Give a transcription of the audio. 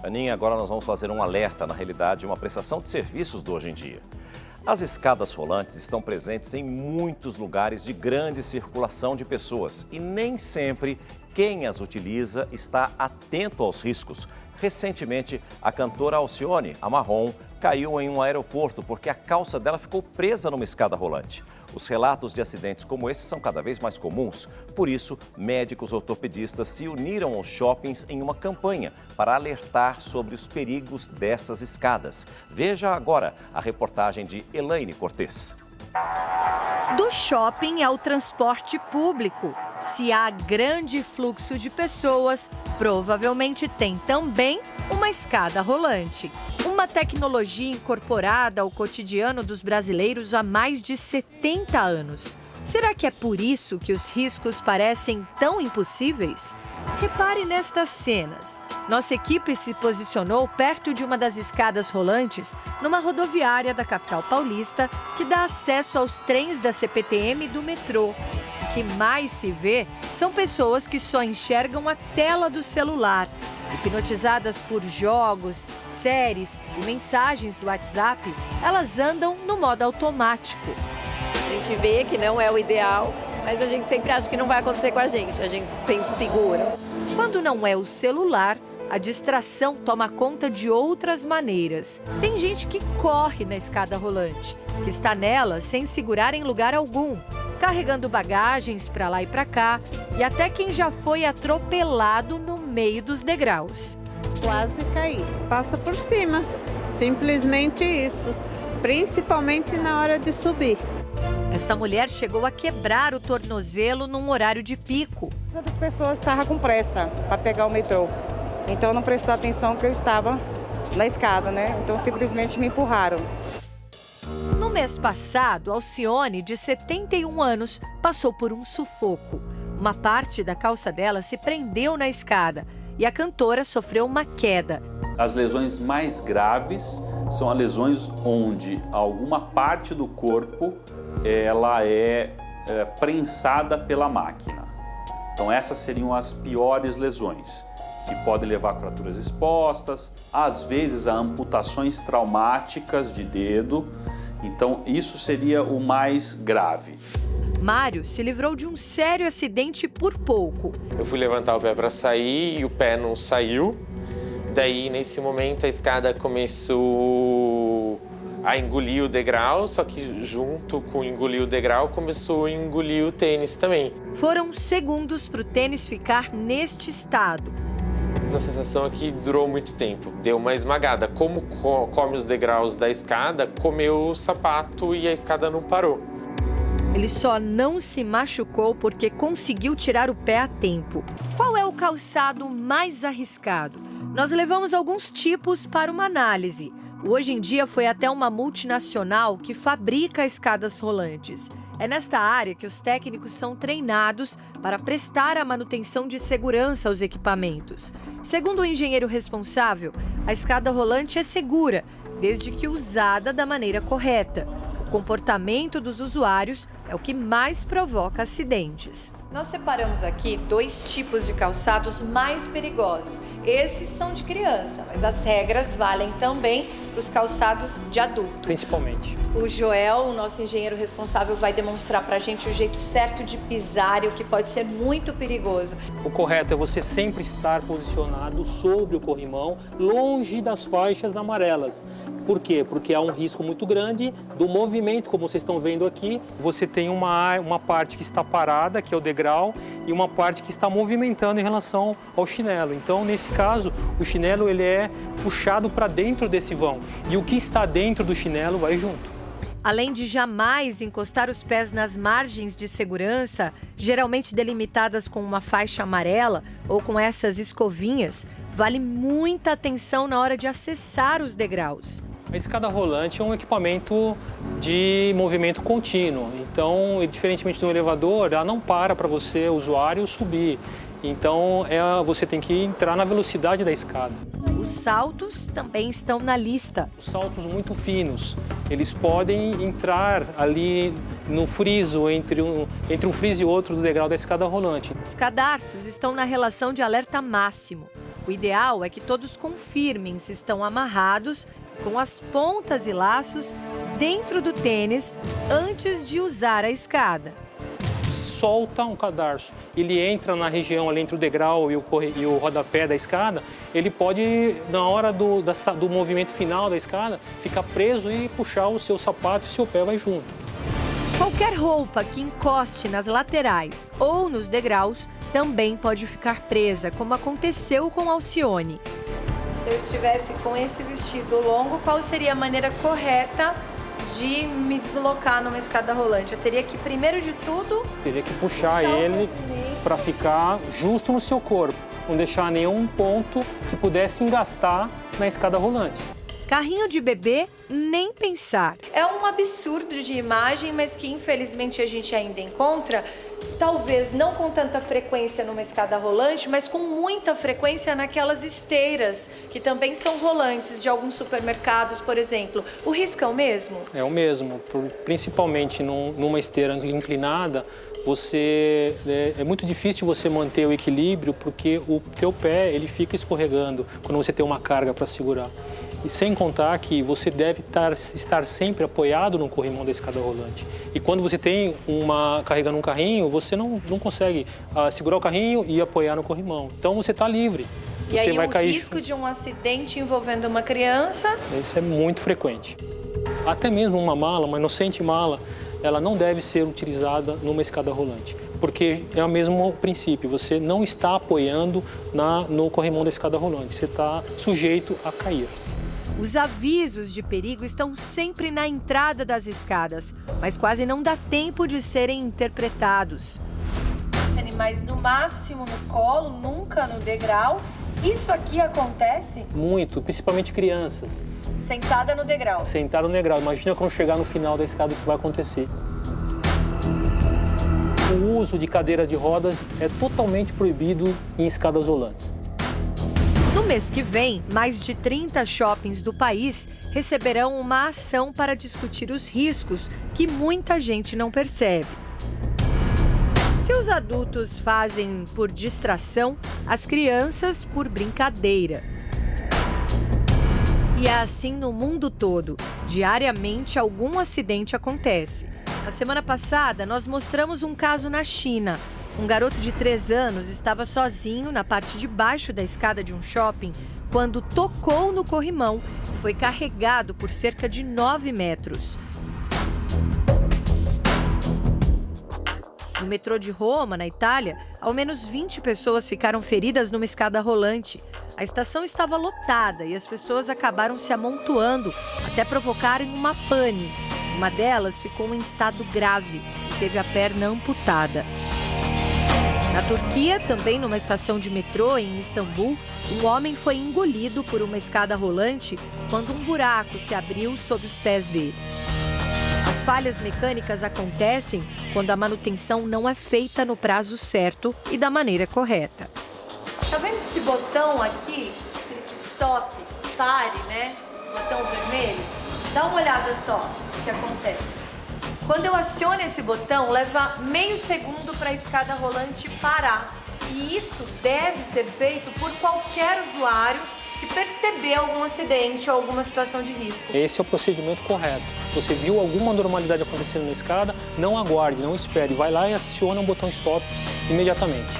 Aninha, agora nós vamos fazer um alerta, na realidade, uma prestação de serviços do hoje em dia. As escadas rolantes estão presentes em muitos lugares de grande circulação de pessoas e nem sempre quem as utiliza está atento aos riscos. Recentemente, a cantora Alcione, a Marrom, caiu em um aeroporto porque a calça dela ficou presa numa escada rolante. Os relatos de acidentes como esse são cada vez mais comuns. Por isso, médicos ortopedistas se uniram aos shoppings em uma campanha para alertar sobre os perigos dessas escadas. Veja agora a reportagem de Elaine Cortez. Do shopping ao transporte público. Se há grande fluxo de pessoas, provavelmente tem também uma escada rolante. Uma tecnologia incorporada ao cotidiano dos brasileiros há mais de 70 anos. Será que é por isso que os riscos parecem tão impossíveis? Repare nestas cenas. Nossa equipe se posicionou perto de uma das escadas rolantes numa rodoviária da capital paulista que dá acesso aos trens da CPTM e do metrô. O que mais se vê são pessoas que só enxergam a tela do celular. Hipnotizadas por jogos, séries e mensagens do WhatsApp, elas andam no modo automático. A gente vê que não é o ideal, mas a gente sempre acha que não vai acontecer com a gente se sente segura. Quando não é o celular, a distração toma conta de outras maneiras. Tem gente que corre na escada rolante, que está nela sem segurar em lugar algum, carregando bagagens para lá e para cá, e até quem já foi atropelado no meio dos degraus. Quase caí. Passa por cima, simplesmente isso, principalmente na hora de subir. Esta mulher chegou a quebrar o tornozelo num horário de pico. As pessoas estavam com pressa para pegar o metrô, então não prestou atenção que eu estava na escada, né? Então simplesmente me empurraram. No mês passado, Alcione, de 71 anos, passou por um sufoco. Uma parte da calça dela se prendeu na escada e a cantora sofreu uma queda. As lesões mais graves são as lesões onde alguma parte do corpo ela é prensada pela máquina. Então essas seriam as piores lesões, que podem levar a fraturas expostas, às vezes a amputações traumáticas de dedo. Então isso seria o mais grave. Mário se livrou de um sério acidente por pouco. Eu fui levantar o pé para sair e o pé não saiu. Daí, nesse momento, a escada começou a engolir o degrau, só que junto com engolir o degrau, começou a engolir o tênis também. Foram segundos para o tênis ficar neste estado. A sensação é que durou muito tempo, deu uma esmagada. Como come os degraus da escada, comeu o sapato e a escada não parou. Ele só não se machucou porque conseguiu tirar o pé a tempo. Qual é o calçado mais arriscado? Nós levamos alguns tipos para uma análise. Hoje em dia foi até uma multinacional que fabrica escadas rolantes. É nesta área que os técnicos são treinados para prestar a manutenção de segurança aos equipamentos. Segundo o engenheiro responsável, a escada rolante é segura, desde que usada da maneira correta. O comportamento dos usuários é o que mais provoca acidentes. Nós separamos aqui dois tipos de calçados mais perigosos. Esses são de criança, mas as regras valem também para os calçados de adulto. Principalmente. O Joel, o nosso engenheiro responsável, vai demonstrar para a gente o jeito certo de pisar e o que pode ser muito perigoso. O correto é você sempre estar posicionado sobre o corrimão, longe das faixas amarelas. Por quê? Porque há um risco muito grande do movimento, como vocês estão vendo aqui. Você tem uma parte que está parada, que é o degrau, e uma parte que está movimentando em relação ao chinelo. Então, nesse caso, o chinelo ele é puxado para dentro desse vão. E o que está dentro do chinelo vai junto. Além de jamais encostar os pés nas margens de segurança, geralmente delimitadas com uma faixa amarela ou com essas escovinhas, vale muita atenção na hora de acessar os degraus. A escada rolante é um equipamento de movimento contínuo. Então, diferentemente do elevador, ela não para você, usuário, subir. Então, você tem que entrar na velocidade da escada. Os saltos também estão na lista. Saltos muito finos. Eles podem entrar ali no friso, entre um friso e outro do degrau da escada rolante. Os cadarços estão na relação de alerta máximo. O ideal é que todos confirmem se estão amarrados com as pontas e laços dentro do tênis antes de usar a escada. Solta um cadarço, ele entra na região ali entre o degrau e o rodapé da escada, ele pode, na hora do movimento final da escada, ficar preso e puxar o seu sapato e o seu pé vai junto. Qualquer roupa que encoste nas laterais ou nos degraus também pode ficar presa, como aconteceu com Alcione. Se eu estivesse com esse vestido longo, qual seria a maneira correta de me deslocar numa escada rolante? Eu teria que, primeiro de tudo... Teria que puxar ele para ficar justo no seu corpo, não deixar nenhum ponto que pudesse engastar na escada rolante. Carrinho de bebê, nem pensar. É um absurdo de imagem, mas que infelizmente a gente ainda encontra, talvez não com tanta frequência numa escada rolante, mas com muita frequência naquelas esteiras, que também são rolantes de alguns supermercados, por exemplo. O risco é o mesmo? É o mesmo, principalmente numa esteira inclinada, é muito difícil você manter o equilíbrio, porque o teu pé ele fica escorregando quando você tem uma carga para segurar. E sem contar que você deve estar sempre apoiado no corrimão da escada rolante. E quando você tem carregando um carrinho, você não consegue segurar o carrinho e apoiar no corrimão. Então você está livre. E aí o risco de um acidente envolvendo uma criança? Isso é muito frequente. Até mesmo uma mala, uma inocente mala, ela não deve ser utilizada numa escada rolante. Porque é o mesmo princípio, você não está apoiando no corrimão da escada rolante, você está sujeito a cair. Os avisos de perigo estão sempre na entrada das escadas, mas quase não dá tempo de serem interpretados. Animais no máximo no colo, nunca no degrau. Isso aqui acontece? Muito, principalmente crianças. Sentada no degrau. Sentada no degrau. Imagina quando chegar no final da escada o que vai acontecer. O uso de cadeiras de rodas é totalmente proibido em escadas rolantes. No mês que vem, mais de 30 shoppings do país receberão uma ação para discutir os riscos que muita gente não percebe. Se os adultos fazem por distração, as crianças por brincadeira. E é assim no mundo todo. Diariamente, algum acidente acontece. Na semana passada, nós mostramos um caso na China. Um garoto de 3 anos estava sozinho na parte de baixo da escada de um shopping quando tocou no corrimão e foi carregado por cerca de 9 metros. No metrô de Roma, na Itália, ao menos 20 pessoas ficaram feridas numa escada rolante. A estação estava lotada e as pessoas acabaram se amontoando até provocarem uma pane. Uma delas ficou em estado grave e teve a perna amputada. Na Turquia, também numa estação de metrô em Istambul, um homem foi engolido por uma escada rolante quando um buraco se abriu sob os pés dele. As falhas mecânicas acontecem quando a manutenção não é feita no prazo certo e da maneira correta. Tá vendo esse botão aqui, escrito stop, pare, né? Esse botão vermelho? Dá uma olhada só o que acontece. Quando eu aciono esse botão, leva meio segundo para a escada rolante parar. E isso deve ser feito por qualquer usuário que percebeu algum acidente ou alguma situação de risco. Esse é o procedimento correto. Você viu alguma anormalidade acontecendo na escada, não aguarde, não espere. Vai lá e aciona o botão stop imediatamente.